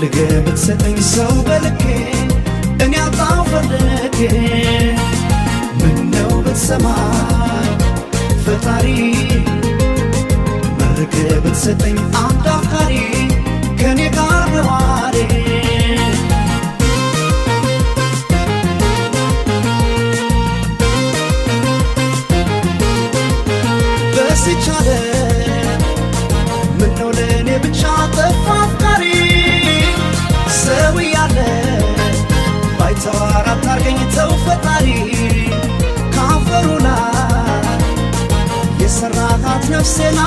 ፈልገህ ብትሰጠኝ ሰው በልኬ እኔ አጣሁ ፈልጌ ምነው ብትሰማኝ ፈጣሪ መርቀህ ብትሰጠኝ አንድ አፍቃሪ ከኔ ጋር ነዋሪ በስቻለ ምነው ለእኔ ብቻ ጠፋ አፍቃሪ ሰው ያለ ባይተዋር አታርገኝ ተው ፈጣሪ ካፈሩ ላይ የሰራሃት ነፍሴና